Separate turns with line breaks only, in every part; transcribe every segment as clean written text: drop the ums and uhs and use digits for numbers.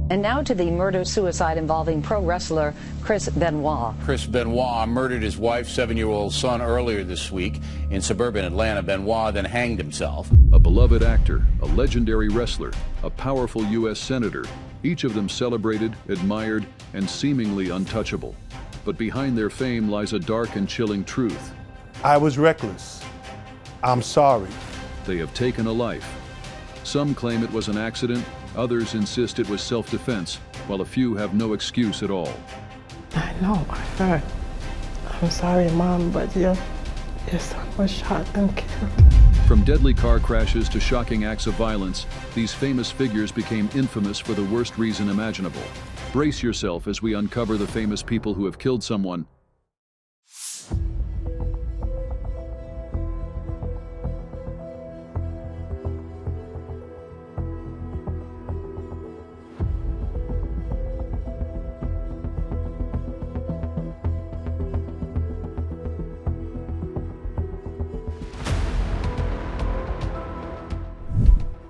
And now to the murder-suicide involving pro wrestler Chris Benoit.
Chris Benoit murdered his wife, 7-year-old son earlier this week in suburban Atlanta. Benoit then hanged himself.
A beloved actor, a legendary wrestler, a powerful U.S. senator, each of them celebrated, admired, and seemingly untouchable. But behind their fame lies a dark and chilling truth.
I was reckless. I'm sorry.
They have taken a life. Some claim it was an accident, others insist it was self-defense, while a few have no excuse at all.
I know, I heard. I'm sorry, Mom, but your son was shot and killed.
From deadly car crashes to shocking acts of violence, these famous figures became infamous for the worst reason imaginable. Brace yourself as we uncover the famous people who have killed someone.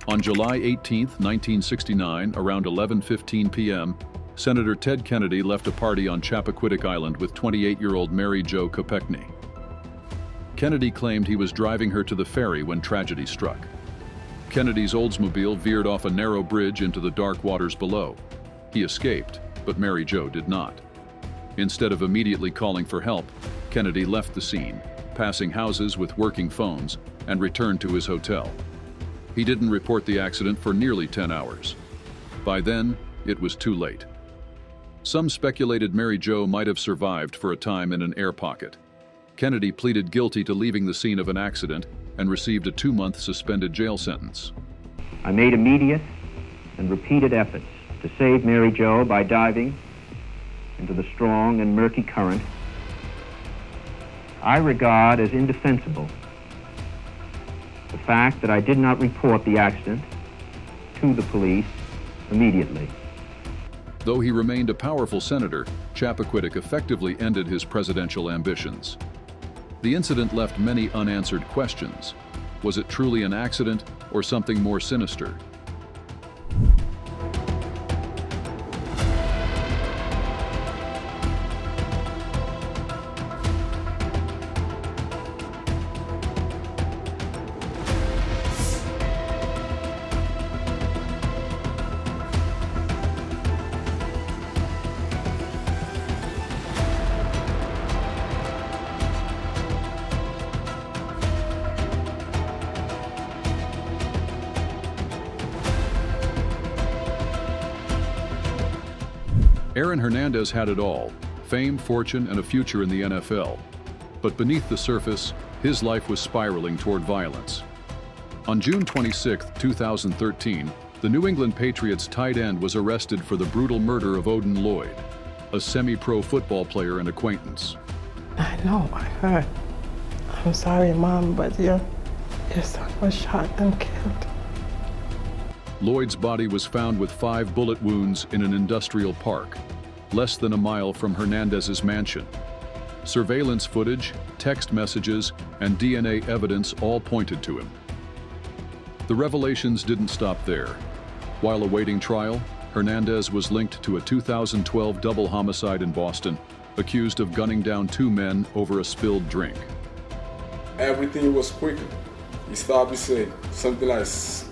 On July 18, 1969, around 11:15 p.m., Senator Ted Kennedy left a party on Chappaquiddick Island with 28-year-old Mary Jo Kopechne. Kennedy claimed he was driving her to the ferry when tragedy struck. Kennedy's Oldsmobile veered off a narrow bridge into the dark waters below. He escaped, but Mary Jo did not. Instead of immediately calling for help, Kennedy left the scene, passing houses with working phones, and returned to his hotel. He didn't report the accident for nearly 10 hours. By then, it was too late. Some speculated Mary Jo might have survived for a time in an air pocket. Kennedy pleaded guilty to leaving the scene of an accident and received a 2-month suspended jail sentence.
I made immediate and repeated efforts to save Mary Jo by diving into the strong and murky current. I regard as indefensible the fact that I did not report the accident to the police immediately.
Though he remained a powerful senator, Chappaquiddick effectively ended his presidential ambitions. The incident left many unanswered questions. Was it truly an accident or something more sinister? Hernandez had it all: fame, fortune, and a future in the NFL. But beneath the surface, his life was spiraling toward violence. On June 26, 2013, the New England Patriots tight end was arrested for the brutal murder of Odin Lloyd, a semi-pro football player and acquaintance.
I know, I heard. I'm sorry, Mom, but your son was shot and killed.
Lloyd's body was found with 5 bullet wounds in an industrial park, less than a mile from Hernandez's mansion. Surveillance footage, text messages, and DNA evidence all pointed to him. The revelations didn't stop there. While awaiting trial, Hernandez was linked to a 2012 double homicide in Boston, accused of gunning down 2 men over a spilled drink.
Everything was quicker. He started to say something like,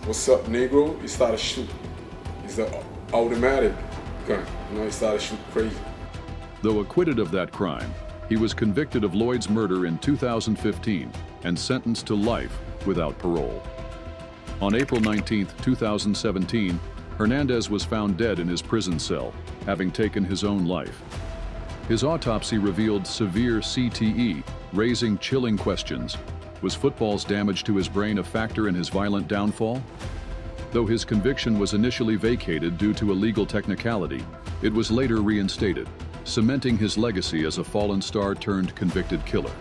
"What's up, Negro?" He started shooting. It's the automatic gun. He started shooting crazy.
Though acquitted of that crime, he was convicted of Lloyd's murder in 2015 and sentenced to life without parole. On April 19, 2017, Hernandez was found dead in his prison cell, having taken his own life. His autopsy revealed severe CTE, raising chilling questions. Was football's damage to his brain a factor in his violent downfall? Though his conviction was initially vacated due to a legal technicality, it was later reinstated, cementing his legacy as a fallen star turned convicted killer.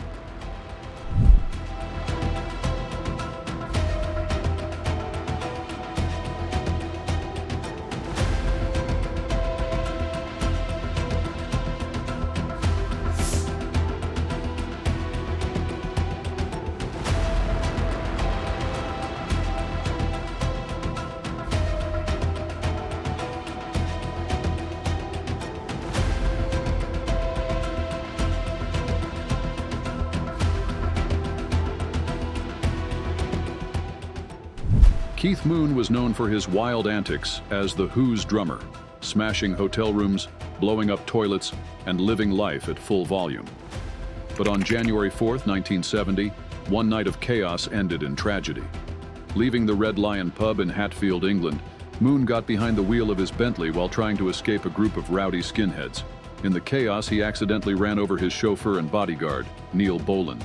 Keith Moon was known for his wild antics as the Who's drummer, smashing hotel rooms, blowing up toilets, and living life at full volume. But on January 4th, 1970, one night of chaos ended in tragedy. Leaving the Red Lion pub in Hatfield, England, Moon got behind the wheel of his Bentley while trying to escape a group of rowdy skinheads. In the chaos, he accidentally ran over his chauffeur and bodyguard, Neil Boland.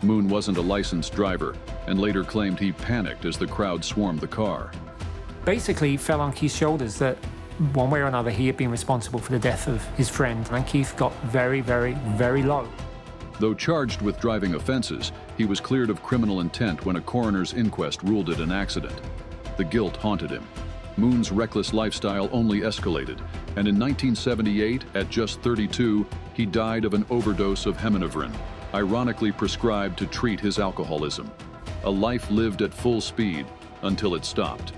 Moon wasn't a licensed driver, and later claimed he panicked as the crowd swarmed the car.
Basically, it fell on Keith's shoulders that one way or another he had been responsible for the death of his friend, and Keith got very, very, very low.
Though charged with driving offenses, he was cleared of criminal intent when a coroner's inquest ruled it an accident. The guilt haunted him. Moon's reckless lifestyle only escalated, and in 1978, at just 32, he died of an overdose of heminevrin, ironically prescribed to treat his alcoholism. A life lived at full speed until it stopped.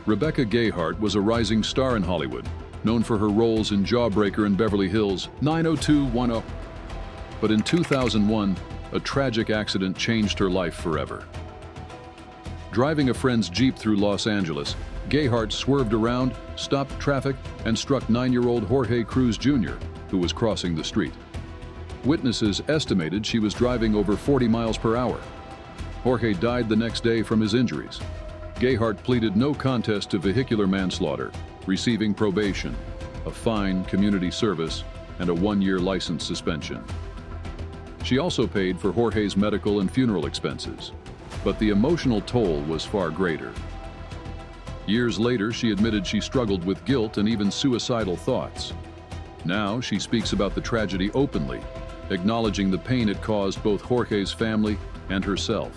Rebecca Gayheart was a rising star in Hollywood, known for her roles in Jawbreaker and Beverly Hills 90210. But in 2001, a tragic accident changed her life forever. Driving a friend's Jeep through Los Angeles, Gayheart swerved around, stopped traffic, and struck 9-year-old Jorge Cruz Jr., who was crossing the street. Witnesses estimated she was driving over 40 miles per hour. Jorge died the next day from his injuries. Gayheart pleaded no contest to vehicular manslaughter, receiving probation, a fine, community service, and a 1-year license suspension. She also paid for Jorge's medical and funeral expenses, but the emotional toll was far greater. Years later, she admitted she struggled with guilt and even suicidal thoughts. Now she speaks about the tragedy openly, acknowledging the pain it caused both Jorge's family and herself.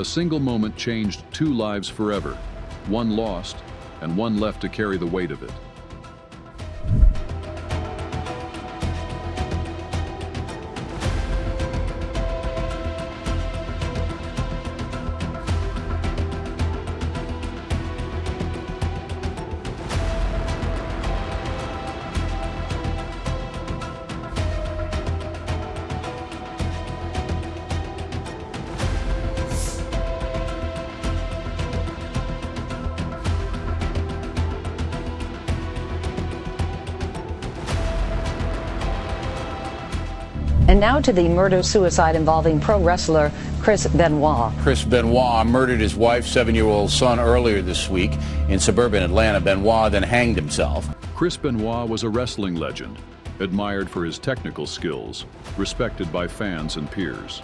A single moment changed 2 lives forever, one lost and one left to carry the weight of it.
And now to the murder-suicide involving pro wrestler Chris Benoit.
Chris Benoit murdered his wife, 7-year-old son earlier this week in suburban Atlanta. Benoit then hanged himself.
Chris Benoit was a wrestling legend, admired for his technical skills, respected by fans and peers.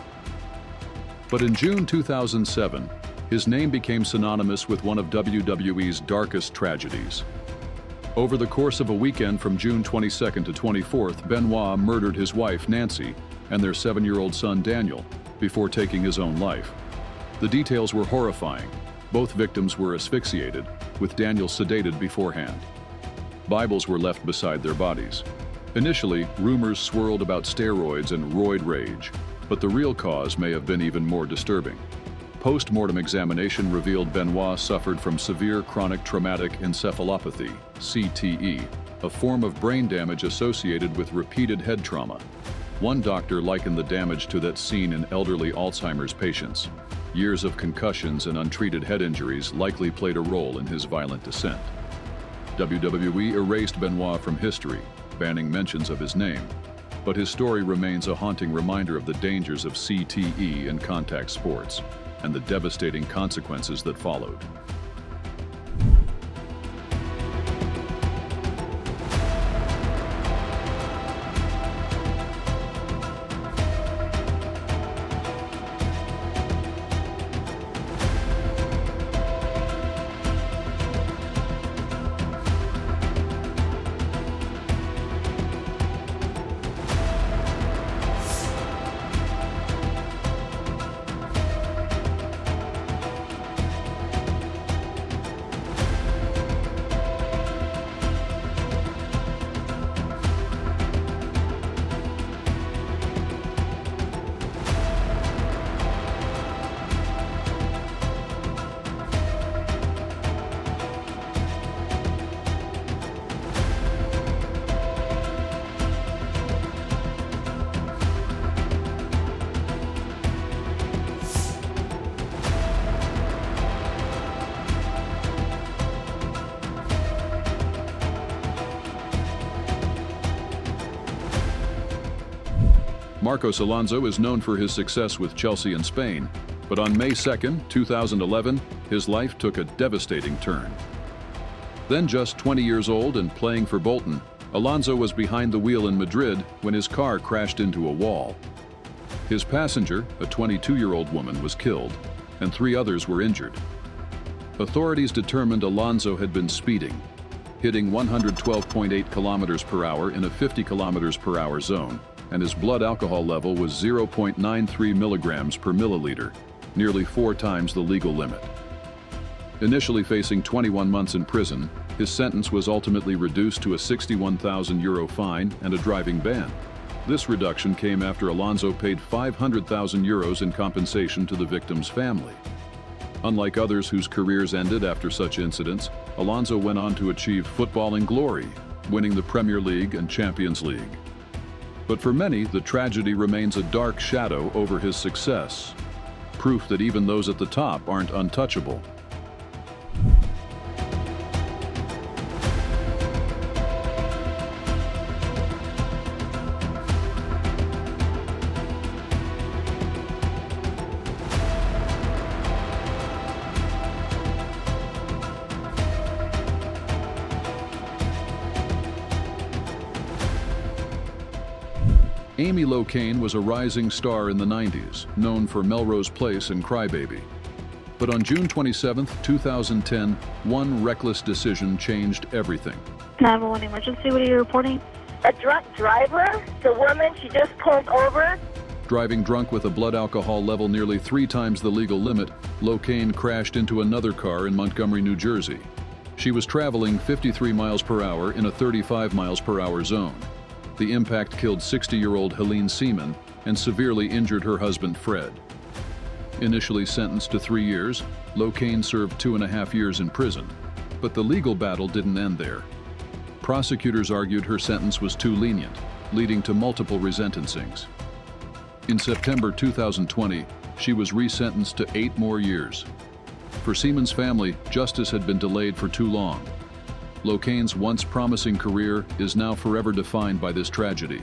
But in June 2007, his name became synonymous with one of WWE's darkest tragedies. Over the course of a weekend from June 22nd to 24th, Benoit murdered his wife, Nancy, and their 7-year-old son, Daniel, before taking his own life. The details were horrifying. Both victims were asphyxiated, with Daniel sedated beforehand. Bibles were left beside their bodies. Initially, rumors swirled about steroids and roid rage, but the real cause may have been even more disturbing. Post-mortem examination revealed Benoit suffered from severe chronic traumatic encephalopathy, CTE, a form of brain damage associated with repeated head trauma. One doctor likened the damage to that seen in elderly Alzheimer's patients. Years of concussions and untreated head injuries likely played a role in his violent descent. WWE erased Benoit from history, banning mentions of his name, but his story remains a haunting reminder of the dangers of CTE in contact sports and the devastating consequences that followed. Marcos Alonso is known for his success with Chelsea in Spain, but on May 2, 2011, his life took a devastating turn. Then just 20 years old and playing for Bolton, Alonso was behind the wheel in Madrid when his car crashed into a wall. His passenger, a 22-year-old woman, was killed, and 3 others were injured. Authorities determined Alonso had been speeding, hitting 112.8 kilometers per hour in a 50 kilometers per hour zone, and his blood alcohol level was 0.93 milligrams per milliliter, nearly 4 times the legal limit. Initially facing 21 months in prison, his sentence was ultimately reduced to a €61,000 fine and a driving ban. This reduction came after Alonso paid €500,000 in compensation to the victim's family. Unlike others whose careers ended after such incidents, Alonso went on to achieve footballing glory, winning the Premier League and Champions League. But for many, the tragedy remains a dark shadow over his success, proof that even those at the top aren't untouchable. Amy Locane was a rising star in the 90s, known for Melrose Place and Crybaby. But on June 27, 2010, one reckless decision changed everything.
911 emergency, what are you reporting?
A drunk driver? The woman, she just pulled over?
Driving drunk with a blood alcohol level nearly 3 times the legal limit, Locane crashed into another car in Montgomery, New Jersey. She was traveling 53 miles per hour in a 35 miles per hour zone. The impact killed 60-year-old Helene Seaman and severely injured her husband, Fred. Initially sentenced to 3 years, Locane served 2.5 years in prison. But the legal battle didn't end there. Prosecutors argued her sentence was too lenient, leading to multiple resentencings. In September 2020, she was resentenced to 8 more years. For Seaman's family, justice had been delayed for too long. Locane's once promising career is now forever defined by this tragedy.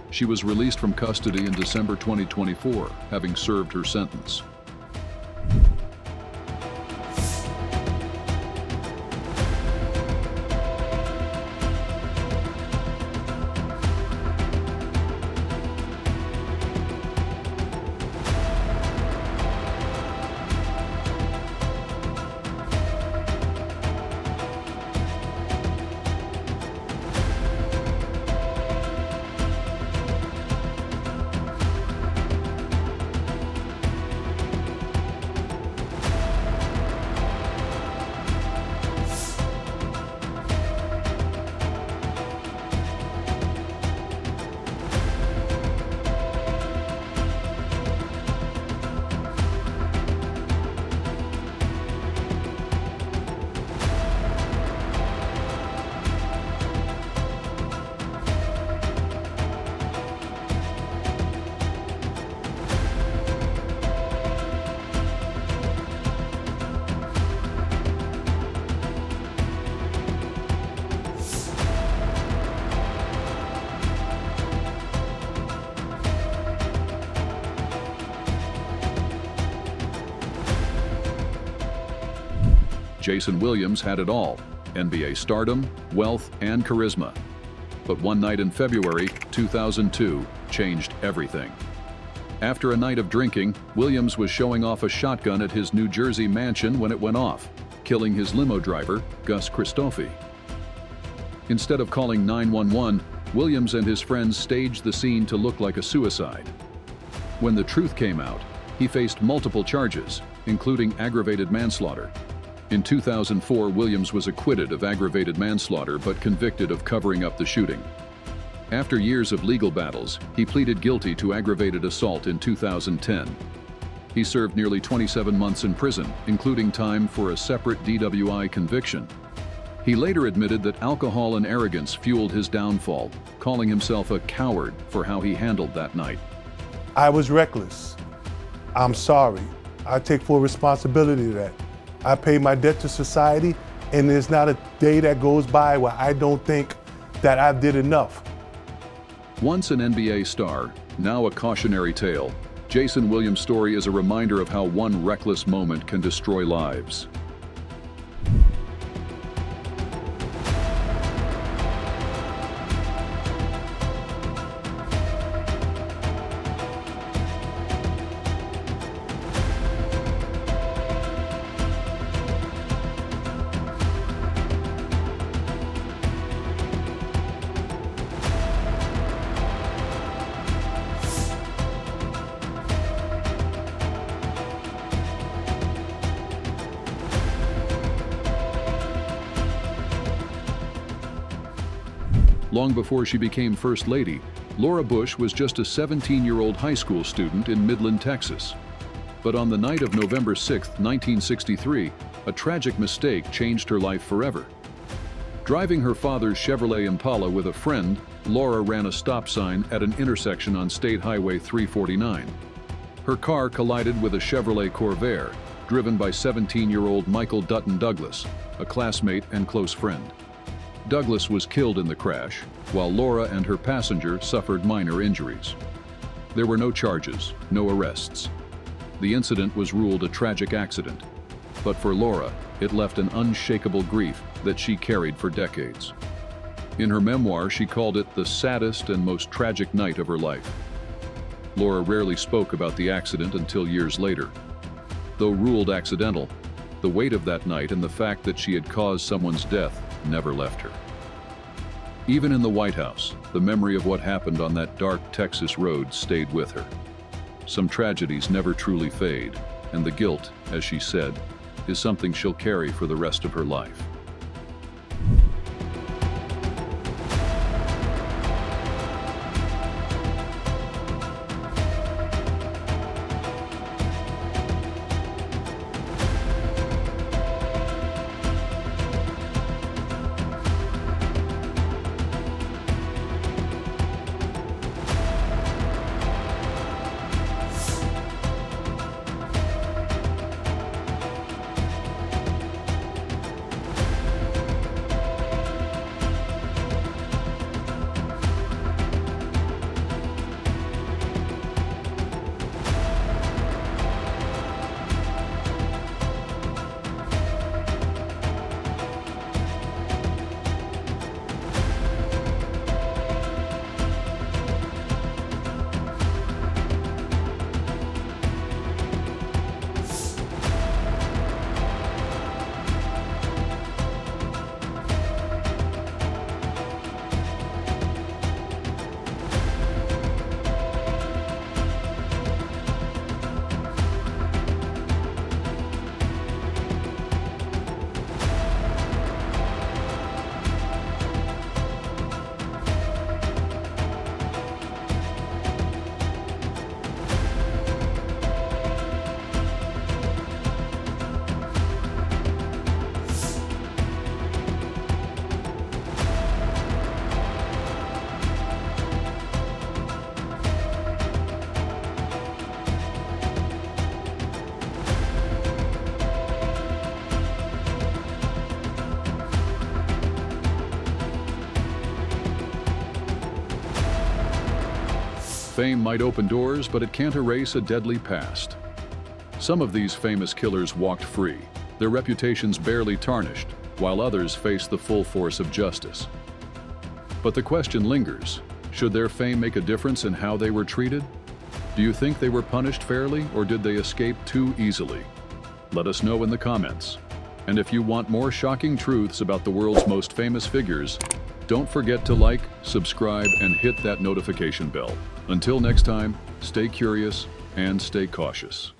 She was released from custody in December 2024, having served her sentence. Jayson Williams had it all: NBA stardom, wealth, and charisma. But one night in February 2002 changed everything. After a night of drinking, Williams was showing off a shotgun at his New Jersey mansion when it went off, killing his limo driver, Gus Christofi. Instead of calling 911, Williams and his friends staged the scene to look like a suicide. When the truth came out, he faced multiple charges, including aggravated manslaughter. In 2004, Williams was acquitted of aggravated manslaughter but convicted of covering up the shooting. After years of legal battles, he pleaded guilty to aggravated assault in 2010. He served nearly 27 months in prison, including time for a separate DWI conviction. He later admitted that alcohol and arrogance fueled his downfall, calling himself a coward for how he handled that night.
I was reckless. I'm sorry. I take full responsibility to that. I pay my debt to society, and there's not a day that goes by where I don't think that I did enough.
Once an NBA star, now a cautionary tale, Jayson Williams' story is a reminder of how one reckless moment can destroy lives. Long before she became First Lady, Laura Bush was just a 17-year-old high school student in Midland, Texas. But on the night of November 6, 1963, a tragic mistake changed her life forever. Driving her father's Chevrolet Impala with a friend, Laura ran a stop sign at an intersection on State Highway 349. Her car collided with a Chevrolet Corvair, driven by 17-year-old Michael Dutton Douglas, a classmate and close friend. Douglas was killed in the crash, while Laura and her passenger suffered minor injuries. There were no charges, no arrests. The incident was ruled a tragic accident, but for Laura, it left an unshakable grief that she carried for decades. In her memoir, she called it the saddest and most tragic night of her life. Laura rarely spoke about the accident until years later. Though ruled accidental, the weight of that night and the fact that she had caused someone's death never left her. Even in the White House, the memory of what happened on that dark Texas road stayed with her. Some tragedies never truly fade, and the guilt, as she said, is something she'll carry for the rest of her life. Fame might open doors, but it can't erase a deadly past. Some of these famous killers walked free, their reputations barely tarnished, while others faced the full force of justice. But the question lingers, should their fame make a difference in how they were treated? Do you think they were punished fairly, or did they escape too easily? Let us know in the comments. And if you want more shocking truths about the world's most famous figures, don't forget to like, subscribe, and hit that notification bell. Until next time, stay curious and stay cautious.